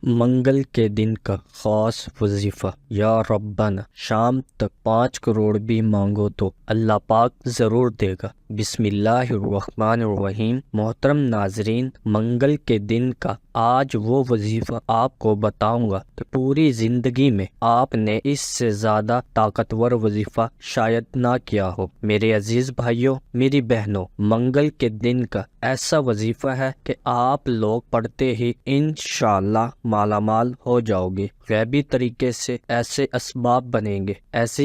منگل کے دن کا خاص وظیفہ۔ یا ربنا، شام تک 5 کروڑ بھی مانگو تو اللہ پاک ضرور دے گا۔ بسم اللہ الرحمن الرحیم۔ محترم ناظرین، منگل کے دن کا آج وہ وظیفہ آپ کو بتاؤں گا کہ پوری زندگی میں آپ نے اس سے زیادہ طاقتور وظیفہ شاید نہ کیا ہو۔ میرے عزیز بھائیوں، میری بہنوں، منگل کے دن کا ایسا وظیفہ ہے کہ آپ لوگ پڑھتے ہی انشاءاللہ مالا مال ہو جاؤ گے۔ غیبی طریقے سے ایسے اسباب بنیں گے،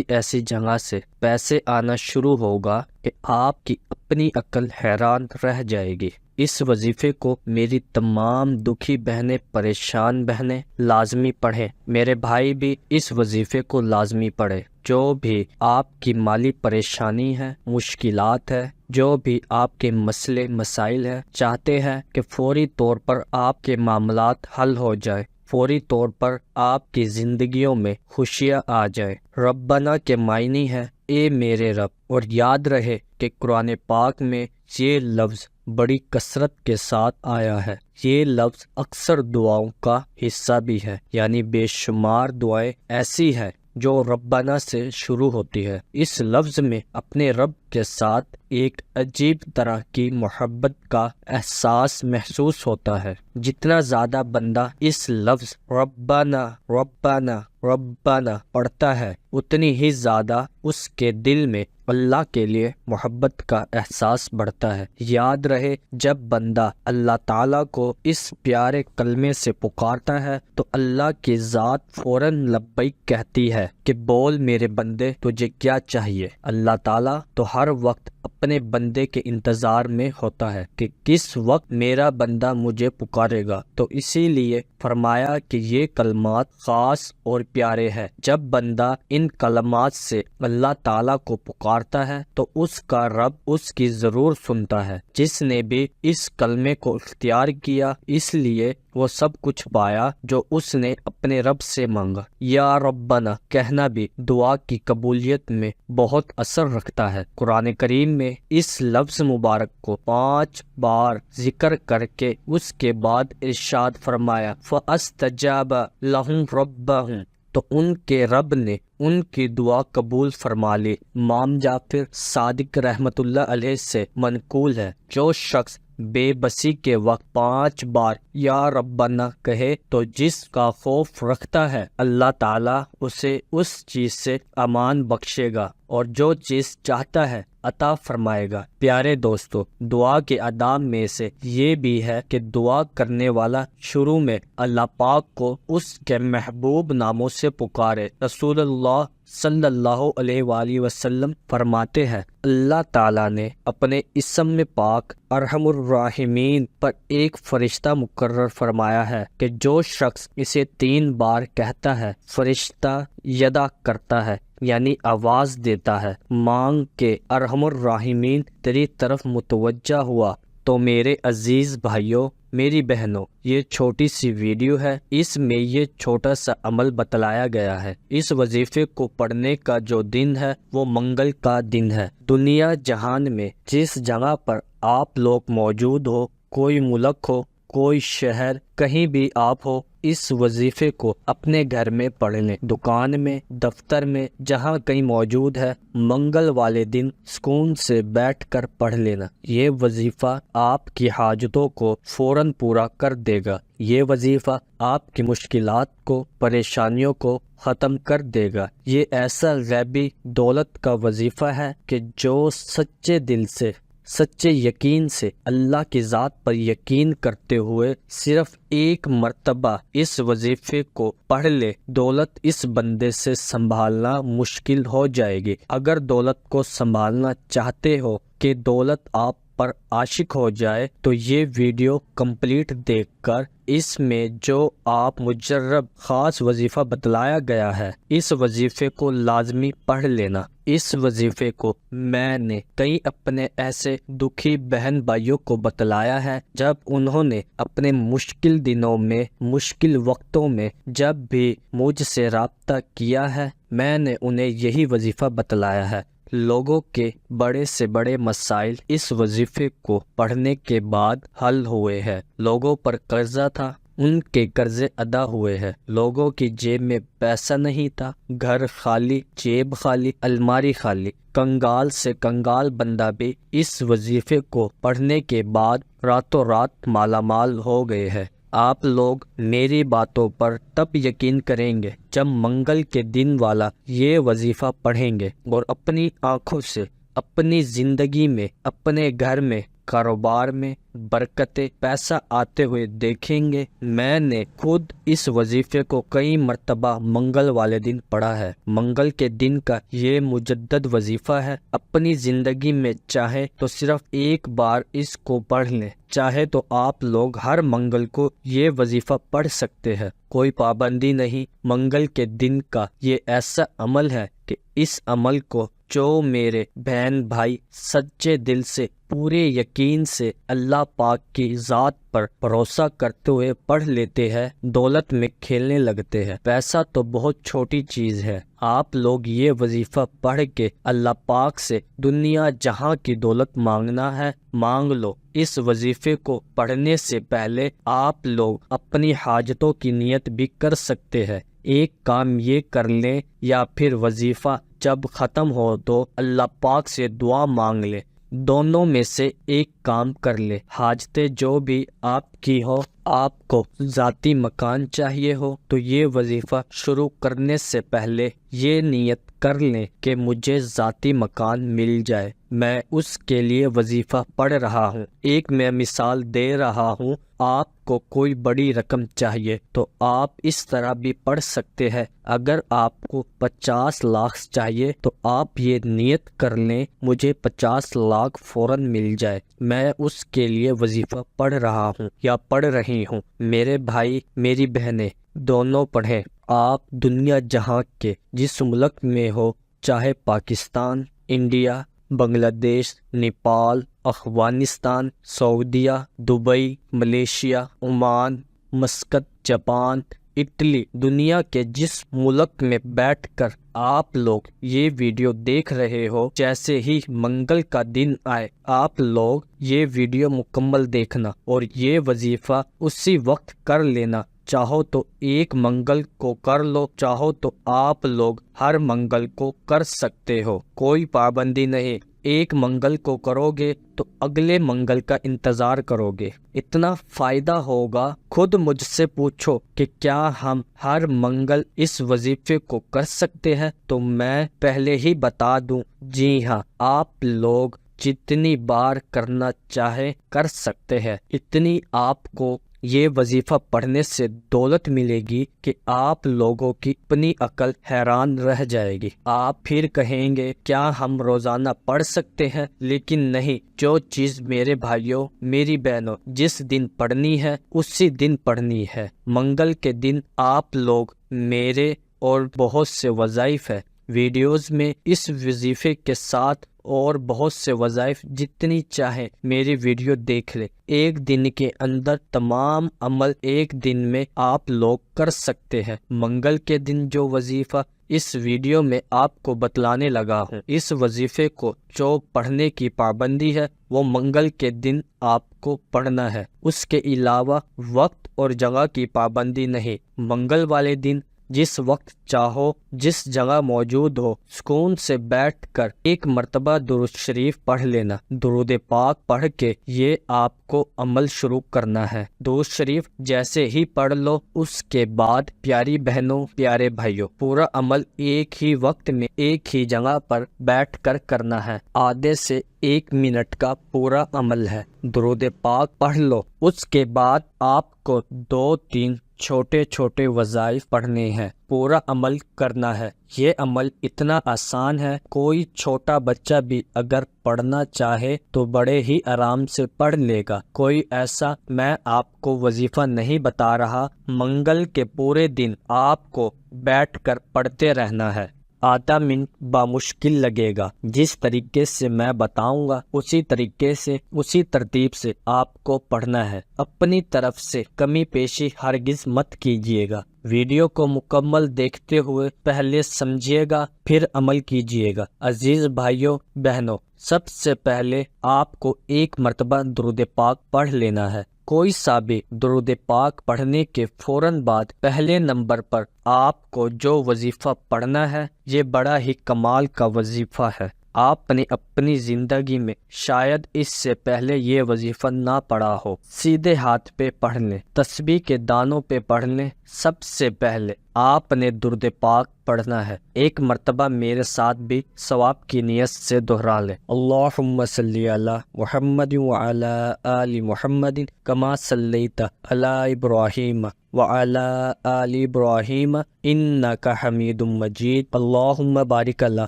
ایسی جگہ سے پیسے آنا شروع ہوگا کہ آپ کی اپنی عقل حیران رہ جائے گی۔ اس وظیفے کو میری تمام دکھی بہنیں، پریشان بہنیں لازمی پڑھیں۔ میرے بھائی بھی اس وظیفے کو لازمی پڑھیں۔ جو بھی آپ کی مالی پریشانی ہے، مشکلات ہے، جو بھی آپ کے مسئلے مسائل ہیں، چاہتے ہیں کہ فوری طور پر آپ کے معاملات حل ہو جائے، فوری طور پر آپ کی زندگیوں میں خوشیاں آ جائے۔ ربنا کے معنی ہے اے میرے رب، اور یاد رہے کہ قرآن پاک میں یہ لفظ بڑی کثرت کے ساتھ آیا ہے۔ یہ لفظ اکثر دعاؤں کا حصہ بھی ہے، یعنی بے شمار دعائیں ایسی ہیں جو ربنا سے شروع ہوتی ہے۔ اس لفظ میں اپنے رب کے ساتھ ایک عجیب طرح کی محبت کا احساس محسوس ہوتا ہے۔ جتنا زیادہ بندہ اس لفظ ربنا ربنا ربنا پڑھتا ہے، اتنی ہی زیادہ اس کے دل میں اللہ کے لیے محبت کا احساس بڑھتا ہے۔ یاد رہے، جب بندہ اللہ تعالیٰ کو اس پیارے کلمے سے پکارتا ہے تو اللہ کی ذات فوراً لبیک کہتی ہے کہ بول میرے بندے، تجھے کیا چاہیے۔ اللہ تعالیٰ تو ہر وقت اپنے بندے کے انتظار میں ہوتا ہے کہ کس وقت میرا بندہ مجھے پکارے گا، تو اسی لیے فرمایا کہ یہ کلمات خاص اور پیارے ہیں۔ جب بندہ ان کلمات سے اللہ تعالیٰ کو پکارتا ہے تو اس کا رب اس کی ضرور سنتا ہے۔ جس نے بھی اس کلمے کو اختیار کیا، اس لیے وہ سب کچھ پایا جو اس نے اپنے رب سے مانگا۔ یا ربنا کہنا بھی دعا کی قبولیت میں بہت اثر رکھتا ہے۔ قرآن کریم میں اس لفظ مبارک کو 5 بار ذکر کر کے اس کے بعد ارشاد فرمایا فَأَسْتَجَابَ لَهُمْ رَبَّهُمْ، تو ان کے رب نے ان کی دعا قبول فرما لی۔ امام جعفر صادق رحمت اللہ علیہ سے منقول ہے، جو شخص بے بسی کے وقت 5 بار یا ربنا کہے تو جس کا خوف رکھتا ہے، اللہ تعالیٰ اسے اس چیز سے امان بخشے گا اور جو چیز چاہتا ہے عطا فرمائے گا۔ پیارے دوستو، دعا کے آداب میں سے یہ بھی ہے کہ دعا کرنے والا شروع میں اللہ پاک کو اس کے محبوب ناموں سے پکارے۔ رسول اللہ صلی اللہ علیہ وآلہ وسلم فرماتے ہیں، اللہ تعالیٰ نے اپنے اسم پاک ارحم الراحمین پر ایک فرشتہ مقرر فرمایا ہے کہ جو شخص اسے 3 بار کہتا ہے، فرشتہ یدا کرتا ہے، یعنی آواز دیتا ہے، مانگ کے ارحم الراحمین تیری طرف متوجہ ہوا۔ تو میرے عزیز بھائیوں، میری بہنوں، یہ چھوٹی سی ویڈیو ہے، اس میں یہ چھوٹا سا عمل بتلایا گیا ہے۔ اس وظیفے کو پڑھنے کا جو دن ہے وہ منگل کا دن ہے۔ دنیا جہان میں جس جگہ پر آپ لوگ موجود ہو، کوئی ملک ہو، کوئی شہر، کہیں بھی آپ ہو، اس وظیفے کو اپنے گھر میں پڑھ لیں، دکان میں، دفتر میں، جہاں کہیں موجود ہے، منگل والے دن سکون سے بیٹھ کر پڑھ لینا۔ یہ وظیفہ آپ کی حاجتوں کو فوراً پورا کر دے گا۔ یہ وظیفہ آپ کی مشکلات کو، پریشانیوں کو ختم کر دے گا۔ یہ ایسا غیبی دولت کا وظیفہ ہے کہ جو سچے دل سے، سچے یقین سے، اللہ کی ذات پر یقین کرتے ہوئے صرف ایک مرتبہ اس وظیفے کو پڑھ لے، دولت اس بندے سے سنبھالنا مشکل ہو جائے گی۔ اگر دولت کو سنبھالنا چاہتے ہو کہ دولت آپ پر عاشق ہو جائے تو یہ ویڈیو کمپلیٹ دیکھ کر اس میں جو آپ مجرب خاص وظیفہ بتلایا گیا ہے، اس وظیفے کو لازمی پڑھ لینا۔ اس وظیفے کو میں نے کئی اپنے ایسے دکھی بہن بھائیوں کو بتلایا ہے، جب انہوں نے اپنے مشکل دنوں میں، مشکل وقتوں میں جب بھی مجھ سے رابطہ کیا ہے، میں نے انہیں یہی وظیفہ بتلایا ہے۔ لوگوں کے بڑے سے بڑے مسائل اس وظیفے کو پڑھنے کے بعد حل ہوئے ہیں۔ لوگوں پر قرضہ تھا، ان کے قرضے ادا ہوئے ہیں، لوگوں کی جیب میں پیسہ نہیں تھا، گھر خالی، جیب خالی، الماری خالی، کنگال سے کنگال بندہ بھی اس وظیفے کو پڑھنے کے بعد راتوں رات مالا مال ہو گئے ہیں۔ آپ لوگ میری باتوں پر تب یقین کریں گے جب منگل کے دن والا یہ وظیفہ پڑھیں گے اور اپنی آنکھوں سے اپنی زندگی میں، اپنے گھر میں، کاروبار میں برکتیں، پیسہ آتے ہوئے دیکھیں گے۔ میں نے خود اس وظیفے کو کئی مرتبہ منگل والے دن پڑھا ہے۔ منگل کے دن کا یہ مجدد وظیفہ ہے۔ اپنی زندگی میں چاہے تو صرف ایک بار اس کو پڑھ لیں، چاہے تو آپ لوگ ہر منگل کو یہ وظیفہ پڑھ سکتے ہیں، کوئی پابندی نہیں۔ منگل کے دن کا یہ ایسا عمل ہے کہ اس عمل کو جو میرے بہن بھائی سچے دل سے، پورے یقین سے اللہ پاک کی ذات پر بھروسہ کرتے ہوئے پڑھ لیتے ہیں، دولت میں کھیلنے لگتے ہیں۔ پیسہ تو بہت چھوٹی چیز ہے۔ آپ لوگ یہ وظیفہ پڑھ کے اللہ پاک سے دنیا جہاں کی دولت مانگنا ہے، مانگ لو۔ اس وظیفے کو پڑھنے سے پہلے آپ لوگ اپنی حاجتوں کی نیت بھی کر سکتے ہیں۔ ایک کام یہ کر لیں یا پھر وظیفہ جب ختم ہو تو اللہ پاک سے دعا مانگ لیں، دونوں میں سے ایک کام کر لیں۔ حاجتیں جو بھی آپ کی ہو، آپ کو ذاتی مکان چاہیے ہو تو یہ وظیفہ شروع کرنے سے پہلے یہ نیت کر لیں کہ مجھے ذاتی مکان مل جائے، میں اس کے لیے وظیفہ پڑھ رہا ہوں۔ ایک میں مثال دے رہا ہوں، آپ کو کوئی بڑی رقم چاہیے تو آپ اس طرح بھی پڑھ سکتے ہیں۔ اگر آپ کو 50 لاکھ چاہیے تو آپ یہ نیت کر لیں مجھے 50 لاکھ فوراً مل جائے، میں اس کے لیے وظیفہ پڑھ رہا ہوں یا پڑھ رہی ہوں۔ میرے بھائی میری بہنیں دونوں پڑھیں۔ آپ دنیا جہاں کے جس ملک میں ہو، چاہے پاکستان، انڈیا، بنگلہ دیش، نیپال، افغانستان، سعودیہ، Dubai, Malaysia, Oman, Muscat, Japan, Italy, دنیا کے جس ملک میں بیٹھ کر آپ لوگ یہ ویڈیو دیکھ رہے ہو، جیسے ہی منگل کا دن آئے آپ لوگ یہ ویڈیو مکمل دیکھنا اور یہ وظیفہ اسی وقت کر لینا۔ چاہو تو ایک منگل کو کر لو، چاہو تو آپ لوگ ہر منگل کو کر سکتے ہو، کوئی پابندی نہیں۔ ایک منگل کو کرو گے تو اگلے منگل کا انتظار کرو گے، اتنا فائدہ ہوگا۔ خود مجھ سے پوچھو کہ کیا ہم ہر منگل اس وظیفے کو کر سکتے ہیں، تو میں پہلے ہی بتا دوں، جی ہاں، آپ لوگ جتنی بار کرنا چاہیں کر سکتے ہیں۔ اتنی آپ کو یہ وظیفہ پڑھنے سے دولت ملے گی کہ آپ لوگوں کی اپنی عقل حیران رہ جائے گی۔ آپ پھر کہیں گے کیا ہم روزانہ پڑھ سکتے ہیں؟ لیکن نہیں، جو چیز میرے بھائیوں میری بہنوں جس دن پڑھنی ہے اسی دن پڑھنی ہے۔ منگل کے دن آپ لوگ میرے اور بہت سے وظائف ہیں ویڈیوز میں، اس وظیفے کے ساتھ اور بہت سے وظائف جتنی چاہیں میری ویڈیو دیکھ لیں۔ ایک دن کے اندر تمام عمل ایک دن میں آپ لوگ کر سکتے ہیں۔ منگل کے دن جو وظیفہ اس ویڈیو میں آپ کو بتلانے لگا ہوں، اس وظیفے کو جو پڑھنے کی پابندی ہے وہ منگل کے دن آپ کو پڑھنا ہے۔ اس کے علاوہ وقت اور جگہ کی پابندی نہیں۔ منگل والے دن جس وقت چاہو، جس جگہ موجود ہو، سکون سے بیٹھ کر ایک مرتبہ درود شریف پڑھ لینا۔ درود پاک پڑھ کے یہ آپ کو عمل شروع کرنا ہے۔ درود شریف جیسے ہی پڑھ لو، اس کے بعد پیاری بہنوں پیارے بھائیوں، پورا عمل ایک ہی وقت میں ایک ہی جگہ پر بیٹھ کر کرنا ہے۔ آدھے سے 1 منٹ کا پورا عمل ہے۔ درود پاک پڑھ لو، اس کے بعد آپ کو 2-3 چھوٹے چھوٹے وظائف پڑھنے ہیں، پورا عمل کرنا ہے۔ یہ عمل اتنا آسان ہے، کوئی چھوٹا بچہ بھی اگر پڑھنا چاہے تو بڑے ہی آرام سے پڑھ لے گا۔ کوئی ایسا میں آپ کو وظیفہ نہیں بتا رہا، منگل کے پورے دن آپ کو بیٹھ کر پڑھتے رہنا ہے۔ آدھا منٹ بامشکل لگے گا، جس طریقے سے میں بتاؤں گا اسی طریقے سے اسی ترتیب سے آپ کو پڑھنا ہے۔ اپنی طرف سے کمی پیشی ہرگز مت کیجیے گا۔ ویڈیو کو مکمل دیکھتے ہوئے پہلے سمجھیے گا پھر عمل کیجیے گا۔ عزیز بھائیوں بہنوں، سب سے پہلے آپ کو ایک مرتبہ درود پاک پڑھ لینا ہے۔ کوئی سا بھی درود پاک پڑھنے کے فوراً بعد پہلے نمبر پر آپ کو جو وظیفہ پڑھنا ہے یہ بڑا ہی کمال کا وظیفہ ہے۔ آپ نے اپنی زندگی میں شاید اس سے پہلے یہ وظیفہ نہ پڑھا ہو۔ سیدھے ہاتھ پہ پڑھ لیں، تسبیح کے دانوں پہ پڑھ لیں۔ سب سے پہلے آپ نے درود پاک پڑھنا ہے۔ ایک مرتبہ میرے ساتھ بھی ثواب کی نیت سے دہرا لیں۔ اللہم صلی علی محمد وعلی آل محمد کما صلیت علی ابراہیم وعلی آل ابراہیم انک حمید مجید۔ اللہم بارک علی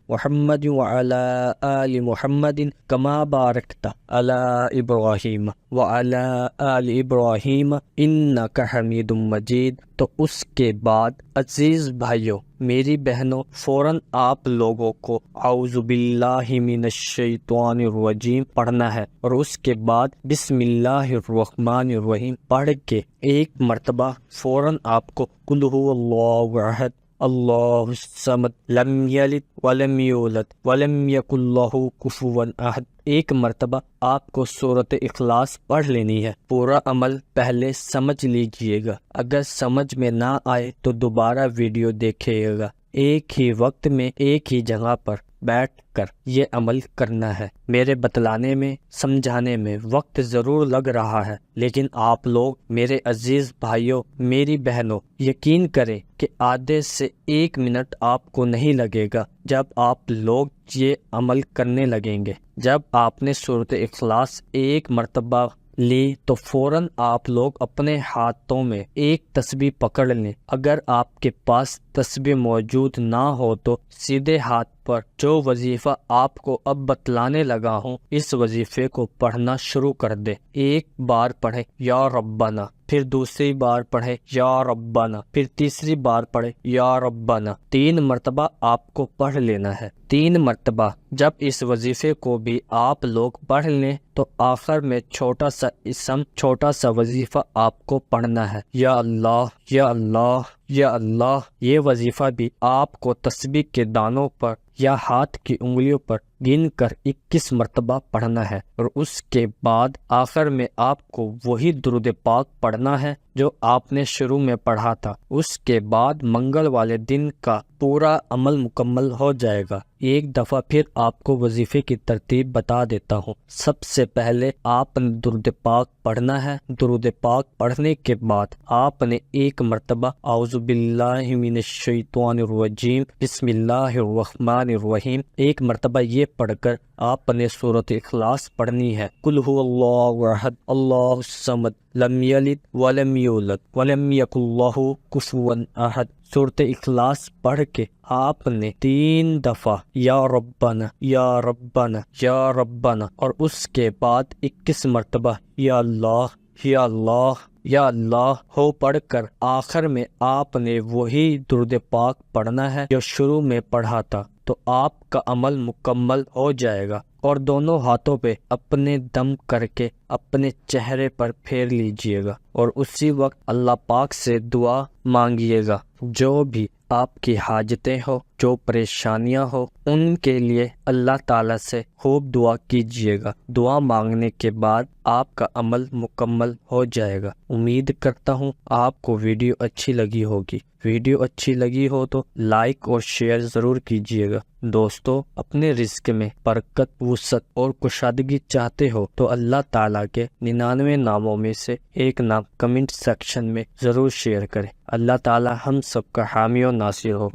محمد وعلی آل محمد کما بارکت علی ابراہیم وعلی آل ابراہیم انک حمید مجید۔ تو اس کے بعد عزیز بھائیوں، میری بہنوں، فوراً آپ لوگوں کو اعوذ باللہ من الشیطان الرجیم پڑھنا ہے، اور اس کے بعد بسم اللہ الرحمن الرحیم پڑھ کے ایک مرتبہ فوراً آپ کو قل هو اللہ احد اللہ الصمد لم یلد ولم یولد ولم یکن لہ کفوا احد ایک مرتبہ آپ کو سورۃ اخلاص پڑھ لینی ہے۔ پورا عمل پہلے سمجھ لیجئے گا، اگر سمجھ میں نہ آئے تو دوبارہ ویڈیو دیکھیے گا۔ ایک ہی وقت میں ایک ہی جگہ پر بیٹھ کر یہ عمل کرنا ہے۔ میرے بتلانے میں، سمجھانے میں وقت ضرور لگ رہا ہے، لیکن آپ لوگ میرے عزیز بھائیوں، میری بہنوں، یقین کریں کہ آدھے سے 1 منٹ آپ کو نہیں لگے گا جب آپ لوگ یہ عمل کرنے لگیں گے۔ جب آپ نے سورۃ اخلاص ایک مرتبہ لی تو فوراً آپ لوگ اپنے ہاتھوں میں ایک تسبیح پکڑ لیں۔ اگر آپ کے پاس تسبیح موجود نہ ہو تو سیدھے ہاتھ پر جو وظیفہ آپ کو اب بتلانے لگا ہوں اس وظیفے کو پڑھنا شروع کر دے۔ ایک بار پڑھے یا ربنا، پھر دوسری بار پڑھے یا ربنا، پھر تیسری بار پڑھے یا ربنا۔ 3 مرتبہ آپ کو پڑھ لینا ہے۔ 3 مرتبہ جب اس وظیفے کو بھی آپ لوگ پڑھ لیں تو آخر میں چھوٹا سا اسم، چھوٹا سا وظیفہ آپ کو پڑھنا ہے، یا اللہ یا اللہ یا اللہ۔ یہ وظیفہ بھی آپ کو تسبیح کے دانوں پر یا ہاتھ کی انگلیوں پر گن کر 21 مرتبہ پڑھنا ہے، اور اس کے بعد آخر میں آپ کو وہی درود پاک پڑھنا ہے جو آپ نے شروع میں پڑھا تھا۔ اس کے بعد منگل والے دن کا پورا عمل مکمل ہو جائے گا۔ ایک دفعہ پھر آپ کو وظیفے کی ترتیب بتا دیتا ہوں۔ سب سے پہلے آپ نے درود پاک پڑھنا ہے۔ درود پاک پڑھنے کے بعد آپ نے ایک مرتبہ اعوذ باللہ من الشیطان الرجیم بسم اللہ الرحمن الرحیم ایک مرتبہ یہ پڑھ کر آپ نے سورۃ اخلاص پڑھنی ہے۔ قل هو اللہ احد اللہ الصمد لم یلد ولم یولد ولم یکن لہ کفوا احد۔ سورۃ اخلاص پڑھ کے آپ نے 3 دفعہ یا ربنا یا ربنا یا ربنا، اور اس کے بعد 21 مرتبہ یا اللہ یا اللہ یا اللہ ہو پڑھ کر آخر میں آپ نے وہی درود پاک پڑھنا ہے جو شروع میں پڑھا تھا، تو آپ کا عمل مکمل ہو جائے گا۔ اور دونوں ہاتھوں پہ اپنے دم کر کے اپنے چہرے پر پھیر لیجئے گا، اور اسی وقت اللہ پاک سے دعا مانگیے گا۔ جو بھی آپ کی حاجتیں ہو، جو پریشانیاں ہو، ان کے لیے اللہ تعالیٰ سے خوب دعا کیجئے گا۔ دعا مانگنے کے بعد آپ کا عمل مکمل ہو جائے گا۔ امید کرتا ہوں آپ کو ویڈیو اچھی لگی ہوگی۔ ویڈیو اچھی لگی ہو تو لائک اور شیئر ضرور کیجئے گا۔ دوستو، اپنے رزق میں برکت، وسعت اور کشادگی چاہتے ہو تو اللہ تعالیٰ کے 99 ناموں میں سے ایک نام کمنٹ سیکشن میں ضرور شیئر کریں۔ اللہ تعالیٰ ہم سب کا حامی و ناصر ہو۔